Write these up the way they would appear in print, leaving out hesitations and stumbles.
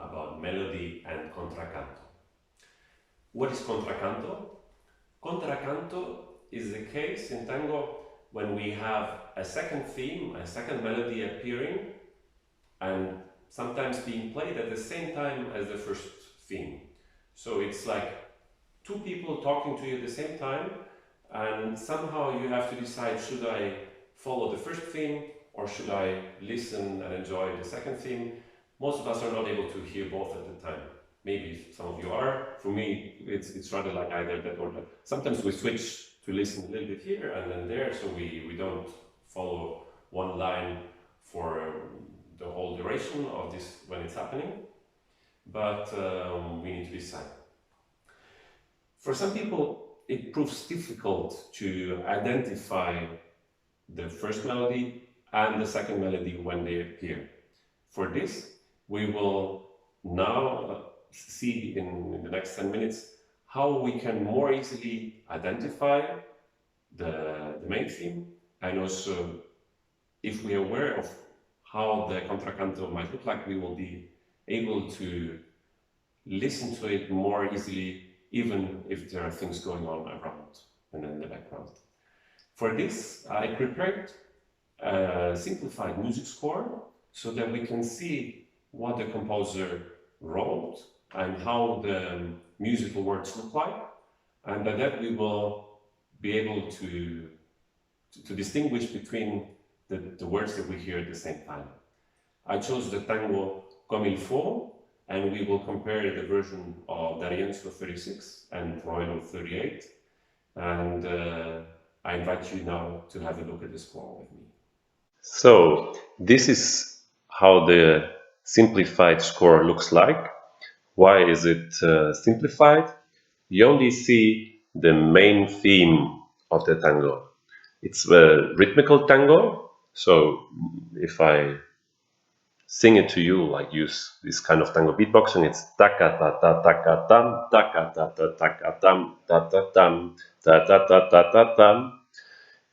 about melody and contracanto. What is contracanto? Contracanto is the case in tango when we have a second theme, a second melody appearing and sometimes being played at the same time as the first theme. So it's like two people talking to you at the same time, and somehow you have to decide, should I follow the first theme or should I listen and enjoy the second theme? Most of us are not able to hear both at the time. Maybe some of you are. For me, it's rather like either that or that. Sometimes we switch to listen a little bit here and then there, so we don't follow one line for the whole duration of this when it's happening, but we need to decide. For some people, it proves difficult to identify the first melody and the second melody when they appear. For this, we will now see in the next 10 minutes how we can more easily identify the main theme, and also if we are aware of how the contracanto might look like, we will be able to listen to it more easily, even if there are things going on around and in the background. For this, I prepared a simplified music score so that we can see what the composer wrote and how the musical words look like, and by that we will be able to distinguish between the words that we hear at the same time. I chose the tango Comme, faut, and we will compare the version of D'Arienzo 36 and Troilo 38, and I invite you now to have a look at the score with me. So this is how the simplified score looks like. Why is it simplified? You only see the main theme of the tango. It's a rhythmical tango, so if I sing it to you, like use this kind of tango beatboxing, it's taka ta ta taka tam, taka ta ta taka tam, ta ta tam, ta ta ta ta ta tam.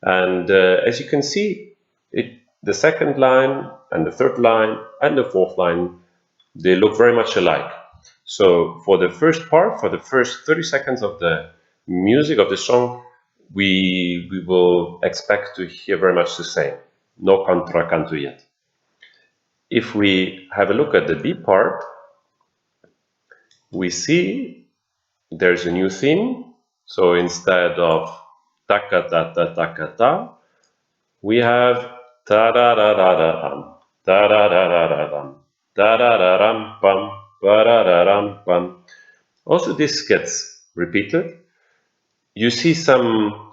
And as you can see, the second line and the third line and the fourth line, they look very much alike. So for the first part, for the first 30 seconds of the music of the song, we will expect to hear very much the same. No contracanto yet. If we have a look at the B part, we see there's a new theme. So instead of taka ta ta taka ta, we have ta da da da da dum, ta da da da da dum, ta da da ram pam, pa da da ram pam. Also, this gets repeated. You see some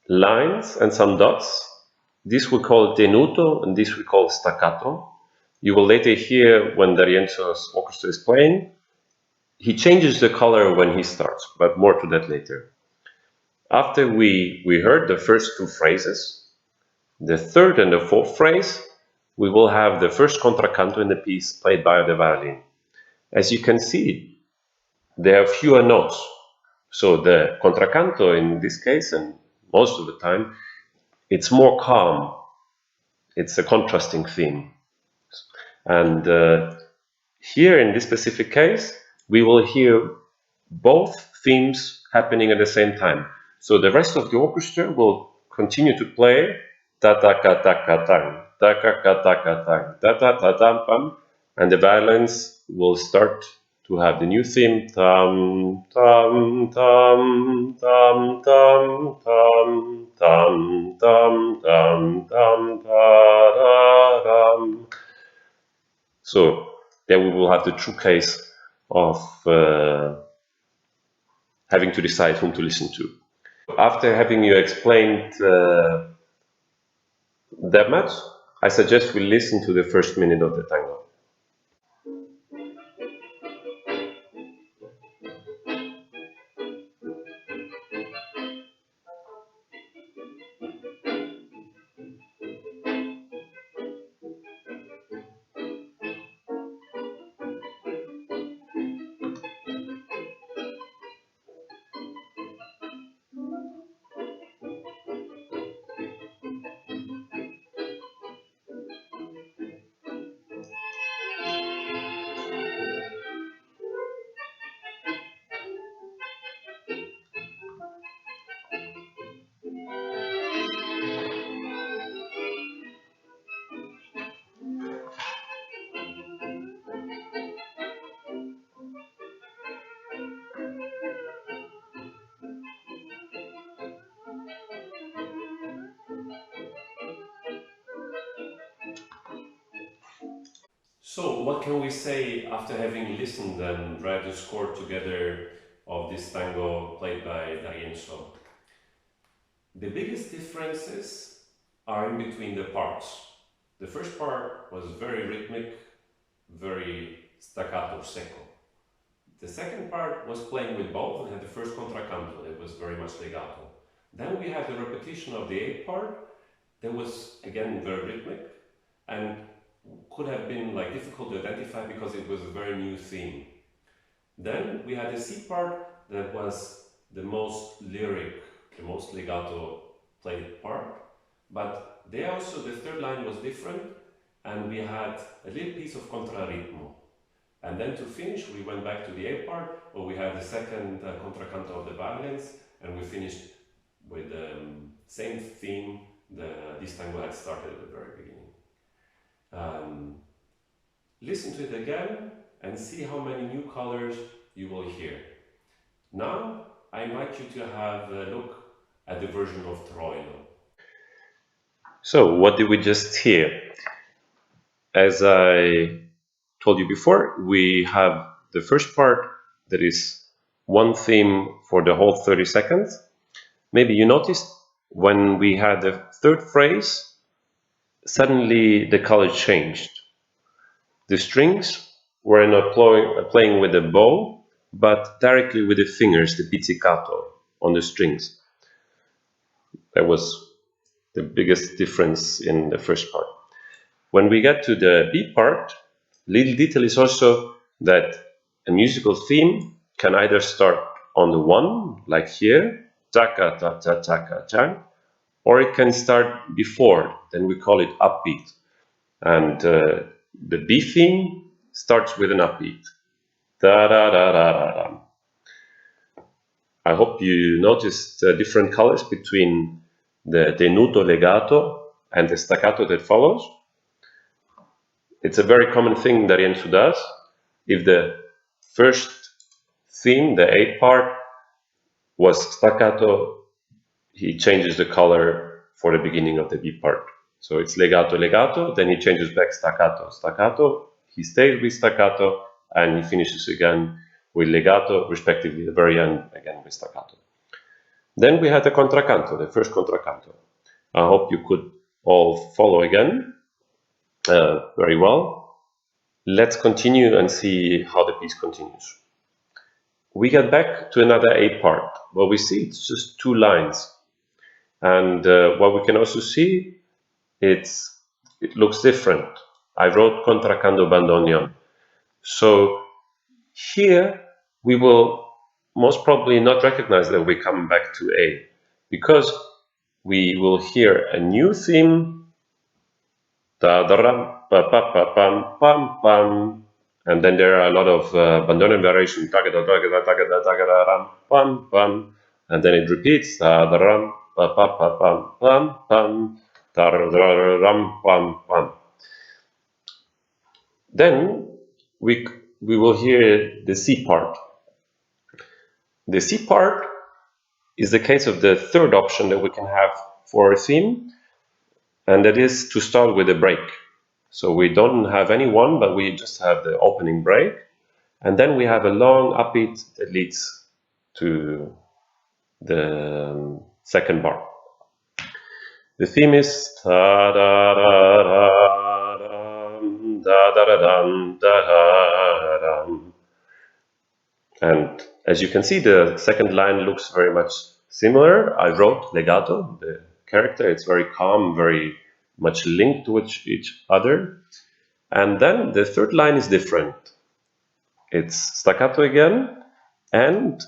lines and some dots. This we call tenuto, and this we call staccato. You will later hear when D'Arienzo's orchestra is playing. He changes the color when he starts, but more to that later. After we heard the first two phrases, the third and the fourth phrase, we will have the first contracanto in the piece played by the violin. As you can see, there are fewer notes. So the contracanto in this case, and most of the time, it's more calm. It's a contrasting theme. And here in this specific case, we will hear both themes happening at the same time. So the rest of the orchestra will continue to play ta ta ka ta ka tang, ta ka ka ta ka tang, ta ta ta tam pam, and the violins will start to have the new theme tam tam tam tam tam tam tam tam tam tam ta da ram. So then we will have the true case of having to decide whom to listen to. After having you explained that much, I suggest we listen to the first minute of the tango. So, what can we say after having listened and read the score together of this tango played by D'Arienzo? The biggest differences are in between the parts. The first part was very rhythmic, very staccato, secco. The second part was playing with both and had the first contracanto, it was very much legato. Then we had the repetition of the eighth part that was again very rhythmic and could have been like difficult to identify because it was a very new theme. Then we had the C part that was the most lyric, the most legato played part, but there also the third line was different and we had a little piece of contraritmo. And then to finish, we went back to the A part, where we had the second contracanto of the violins, and we finished with the same theme this tango had started at the very beginning. Listen to it again and see how many new colors you will hear. Now, I invite you to have a look at the version of Troilo. So, what did we just hear? As I told you before, we have the first part that is one theme for the whole 30 seconds. Maybe you noticed when we had the third phrase, suddenly the color changed. The strings were not playing with the bow, but directly with the fingers, the pizzicato on the strings. That was the biggest difference in the first part. When we get to the B part, little detail is also that a musical theme can either start on the one, like here, taka ta ta taka ta, or it can start before, then we call it upbeat. And the B theme starts with an upbeat. Da da da da da da. I hope you noticed different colors between the tenuto legato and the staccato that follows. It's a very common thing that D'Arienzo does. If the first theme, the A part, was staccato, he changes the color for the beginning of the B part. So it's legato, legato, then he changes back staccato, staccato, he stays with staccato, and he finishes again with legato, respectively, the very end, again with staccato. Then we had the contracanto, the first contracanto. I hope you could all follow again very well. Let's continue and see how the piece continues. We get back to another A part, where we see it's just two lines. And what we can also see, it looks different. I wrote contracanto bandoneon. So here we will most probably not recognize that we come back to A, because we will hear a new theme, da-da-ram, pa-pa-pa-pam-pam-pam, and then there are a lot of bandoneon variations, pam-pam, and then it repeats, da-da-ram, pa-pa-pa-pam-pam-pam, da-da-ram-pam-pam. Then we will hear the C part. The C part is the case of the third option that we can have for a theme, and that is to start with a break. So we don't have any one, but we just have the opening break, and then we have a long upbeat that leads to the second bar. The theme is da da da da da da da da da, and as you can see, the second line looks very much similar. I wrote legato, the character. It's very calm, very much linked to each other. And then the third line is different. It's staccato again, and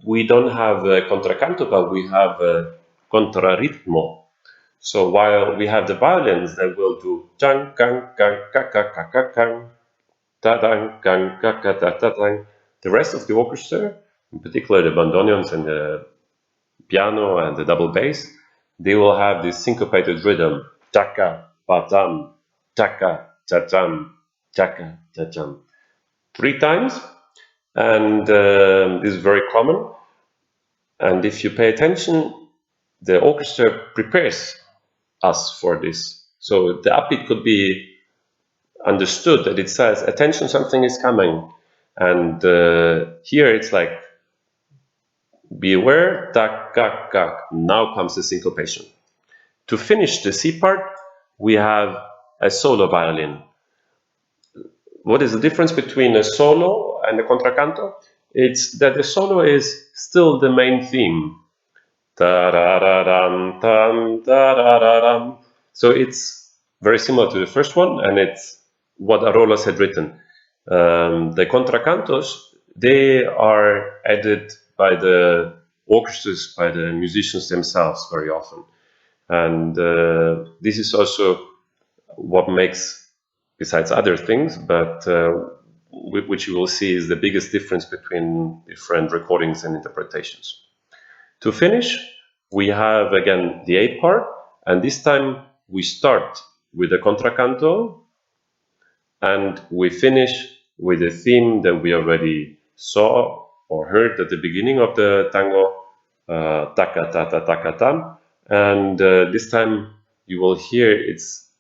we don't have a contracanto, but we have a contraritmo. So while we have the violins that will do chan kan kan ka ka ka ka kan, ta dan kan ka ka ta ta dan, the rest of the orchestra, in particular the bandoneons and the piano and the double bass, they will have this syncopated rhythm, chaka, patam, chaka, chacham, chaka, chacham, 3 times, and this is very common. And if you pay attention, the orchestra prepares us for this. So the upbeat could be understood that it says, attention, something is coming. And here it's like, be aware, tak, kak, kak. Now comes the syncopation. To finish the C part, we have a solo violin. What is the difference between a solo and a contracanto? It's that the solo is still the main theme. Ta-da-da-dum, dum, da-da-da-dum. So it's very similar to the first one, and it's what Arolas had written. The contracantos, they are added by the orchestras, by the musicians themselves very often. And this is also what makes, besides other things, but which you will see is the biggest difference between different recordings and interpretations. To finish, we have again the A part, and this time we start with the contracanto and we finish with a theme that we already saw or heard at the beginning of the tango, taka ta ta taka tam, and this time you will hear it's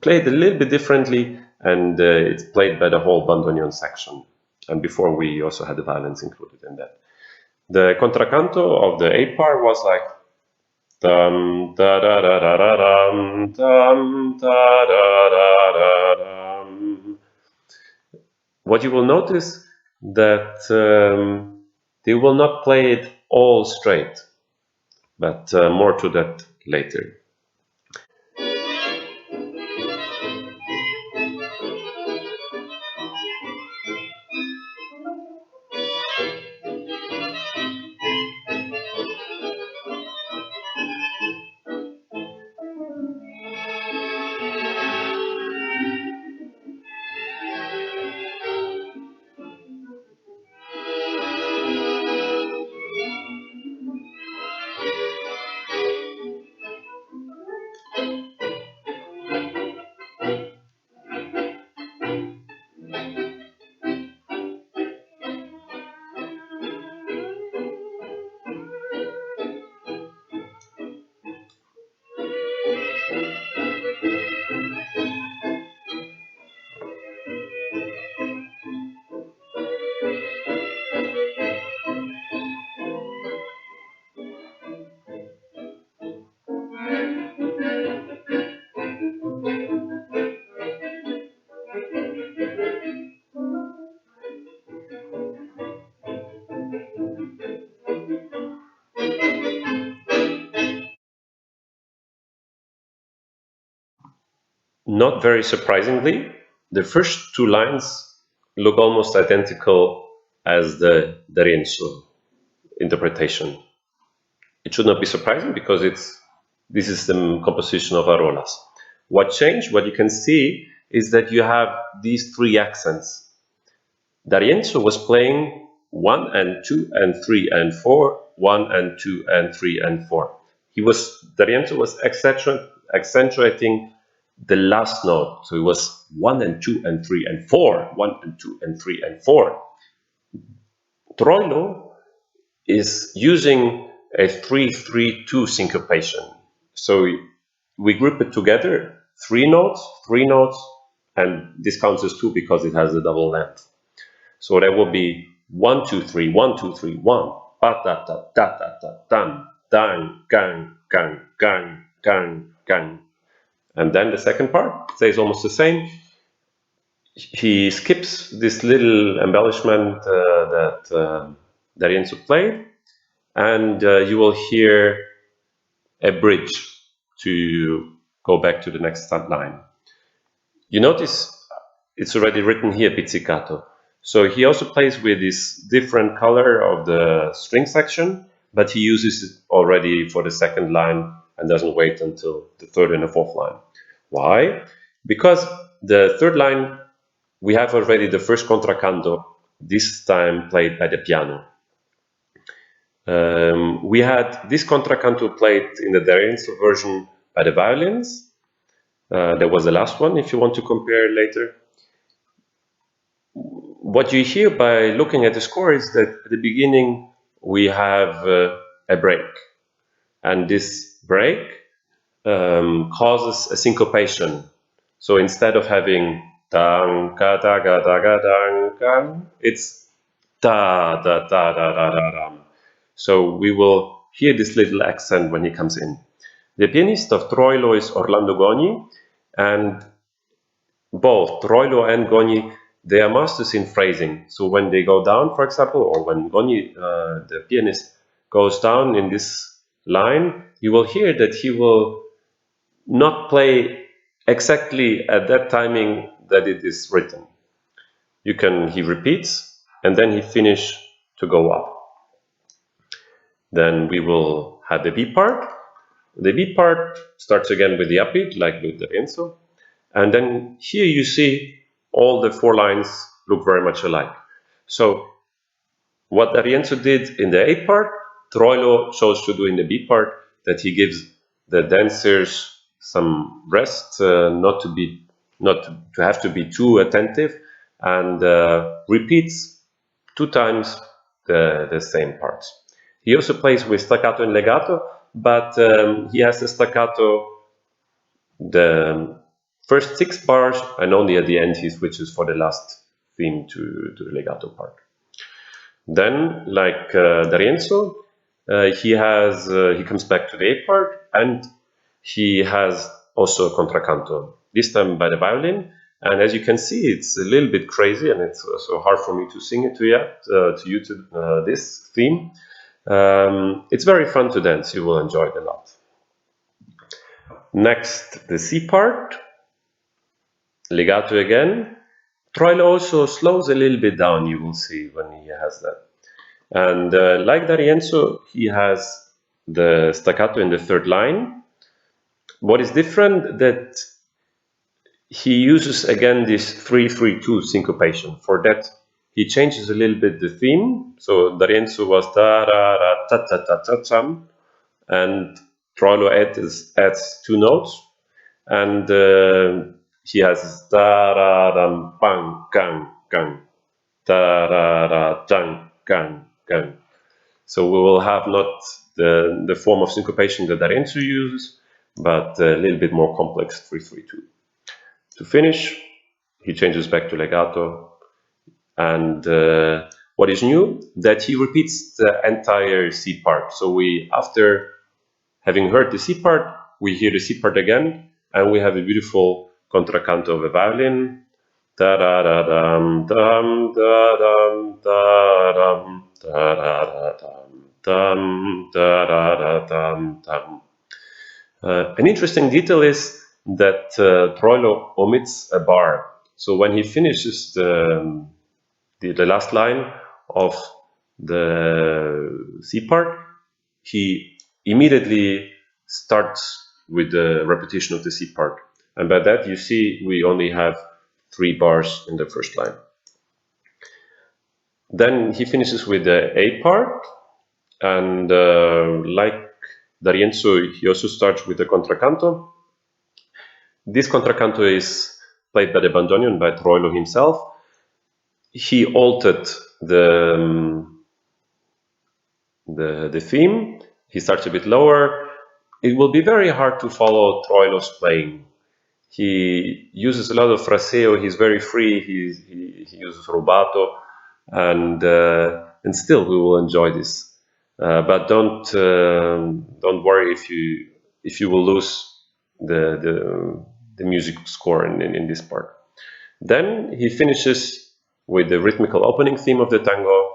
played a little bit differently, and it's played by the whole bandoneon section. And before we also had the violins included in that. The contracanto of the A part was like dum da da da da da dum dum da da da da dum. What you will notice that they will not play it all straight, but more to that later. Not very surprisingly, the first two lines look almost identical as the D'Arienzo interpretation. It should not be surprising because this is the composition of Arolas. What changed, what you can see, is that you have these three accents. D'Arienzo was playing 1 and 2 and 3 and 4, 1 and 2 and 3 and 4. D'Arienzo was accentuating the last note. So it was 1 and 2 and 3 and 4, 1 and 2 and 3 and 4. Troilo is using a 3-3-2 syncopation. So we group it together, three notes, and this counts as 2 because it has a double length. So that will be 1, 2, 3, 1, 2, 3, 1, pa ta ta ta ta ta dan, dan, gang, gang, gang, gang, gang. And then the second part stays almost the same. He skips this little embellishment that D'Arienzo played, and you will hear a bridge to go back to the next line. You notice it's already written here, pizzicato. So he also plays with this different color of the string section, but he uses it already for the second line and doesn't wait until the third and the fourth line. Why? Because the third line, we have already the first contracanto, this time played by the piano. We had this contracanto played in the D'Arienzo version by the violins. That was the last one, if you want to compare later. What you hear by looking at the score is that at the beginning we have a break, and this break causes a syncopation. So instead of having dang ga da ga da ga dang gang, it's da da da da da da dam. So we will hear this little accent when he comes in. The pianist of Troilo is Orlando Gogni, and both Troilo and Gogni, they are masters in phrasing. So when they go down, for example, or when Gogni, the pianist, goes down in this line, you will hear that he will not play exactly at that timing that it is written. He repeats, and then he finish to go up. Then we will have the B part. The B part starts again with the upbeat, like with the Enzo. And then here you see all the 4 lines look very much alike. So what D'Arienzo did in the A part, Troilo chose to do in the B part, that he gives the dancers some rest, not to have to be too attentive, and repeats 2 times the same parts. He also plays with staccato and legato, but he has the staccato the first 6 bars, and only at the end he switches for the last theme to the legato part. Then, like D'Arienzo, he comes back to the A part, and he has also a contracanto, this time by the violin. And as you can see, it's a little bit crazy, and it's also hard for me to sing it to you this theme. It's very fun to dance. You will enjoy it a lot. Next, the C part, legato again. Troilo also slows a little bit down, you will see when he has that. And like D'Arienzo, he has the staccato in the 3rd line. What is different that he uses again this 3-3-2 syncopation. For that, he changes a little bit the theme. So D'Arienzo was da da da ta ta ta ta tam, and Troilo adds 2 notes, and he has da da dam bang gang gang da da da dang gang gang. So we will have not the form of syncopation that D'Arienzo uses, but a little bit more complex 3-3-2. To finish, he changes back to legato, and what is new, that he repeats the entire C part. So after having heard the C part, we hear the C part again, and we have a beautiful contracanto of a violin. Da da da dum dum da dum da dum da da da dum da da da dum dum. An interesting detail is that Troilo omits a bar. So when he finishes the last line of the C part, he immediately starts with the repetition of the C part. And by that, you see, we only have 3 bars in the first line. Then he finishes with the A part, and like D'Arienzo, he also starts with the contracanto. This contracanto is played by the bandoneon, by Troilo himself. He altered the theme. He starts a bit lower. It will be very hard to follow Troilo's playing. He uses a lot of fraseo. He's very free. He uses rubato, and still we will enjoy this. But don't worry if you will lose the music score in this part. Then he finishes with the rhythmical opening theme of the tango,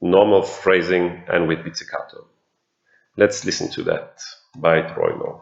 normal phrasing, and with pizzicato. Let's listen to that by Troilo.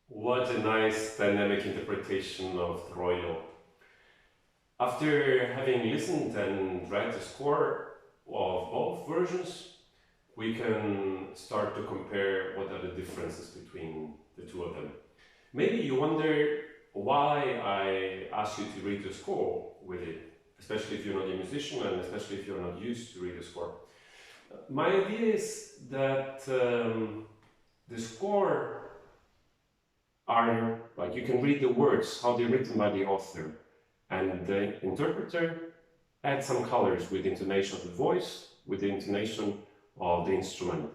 What a nice dynamic interpretation of Troilo. After having listened and read the score of both versions, we can start to compare what are the differences between the two of them. Maybe you wonder why I ask you to read the score with it, especially if you're not a musician and especially if you're not used to read the score. My idea is that the score are, like, you can read the words, how they're written by the author, and the interpreter adds some colors with the intonation of the voice, with the intonation of the instrument.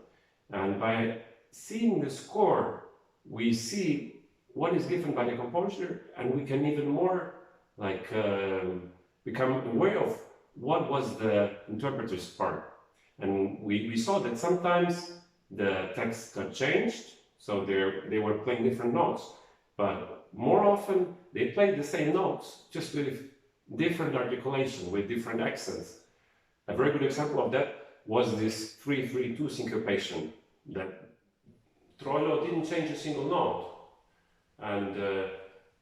And by seeing the score, we see what is given by the composer, and we can even more become aware of what was the interpreter's part. And we saw that sometimes the text got changed, so they were playing different notes, but more often they played the same notes, just with different articulation, with different accents. A very good example of that was this 3-3-2 syncopation, that Troilo didn't change a single note. And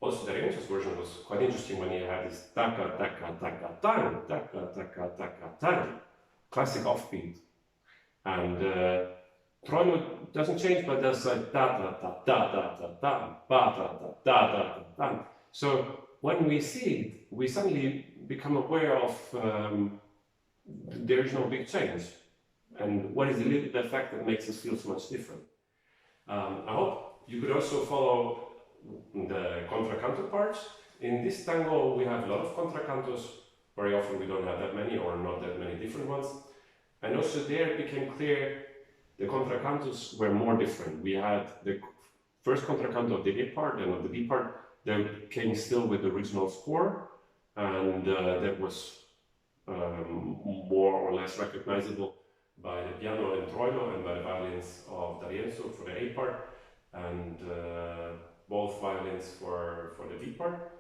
also the Renzo's version was quite interesting when he had this taka taka taka tan, taka taka taka tan, classic offbeat. And Troilo doesn't change, but does da da da da da da da ba da da da da da. So when we see it, we suddenly become aware of there's no big change, and what is the effect that makes us feel so much different. I hope you could also follow the contracanto parts. In this tango we have a lot of contracantos. Very often we don't have that many, or not that many different ones. And also there it became clear the contracantos were more different. We had the first contracanto of the A part and of the B part that came still with the original score, and that was more or less recognizable by the piano and Troilo and by the violins of D'Arienzo for the A part, and both violins for the D part.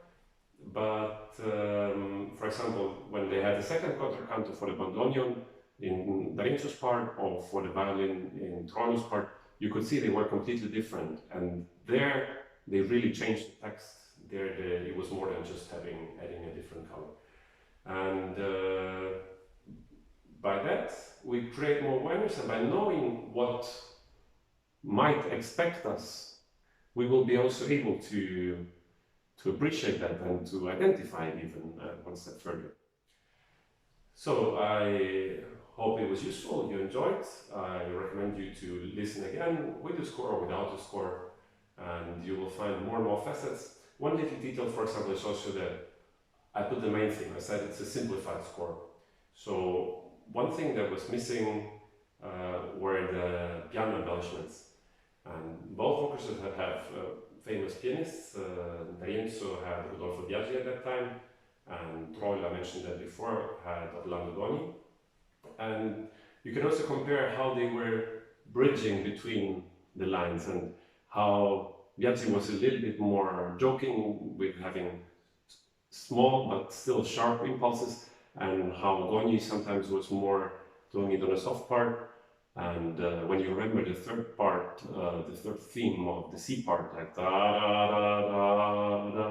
But for example, when they had the second contracanto for the bandoneon in D'Arienzo's part, or for the violin in Troilo's part, you could see they were completely different, and there they really changed the text. There it was more than just adding a different color. And by that we create more awareness, and by knowing what might expect us, we will be also able to appreciate that and to identify it even one step further. So I hope it was useful, you enjoyed. I recommend you to listen again with the score or without the score, and you will find more and more facets. One little detail, for example, is also that I put the main theme. I said it's a simplified score. So one thing that was missing were the piano embellishments. And both orchestras have famous pianists. D'Arienzo had Rodolfo Biaggi at that time, and Troilo, I mentioned that before, had Orlando Doni. And you can also compare how they were bridging between the lines, and how Biaggi was a little bit more joking with having small but still sharp impulses, and how Doni sometimes was more doing it on a soft part. And when you remember the third part, the third theme of the C part, like da da da da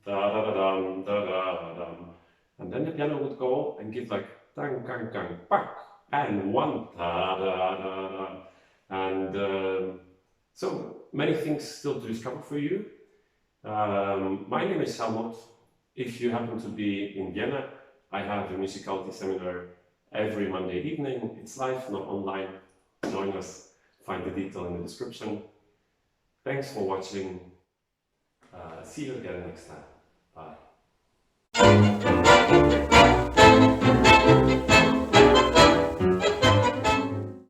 da da da da, and then the piano would go and give like tang kang kang pak and one da da da da, and so many things still to discover for you. My name is Helmut. If you happen to be in Vienna, I have a Musicality seminar every Monday evening. It's live, not online. Join us. Find the detail in the description. Thanks for watching. See you again next time. Bye.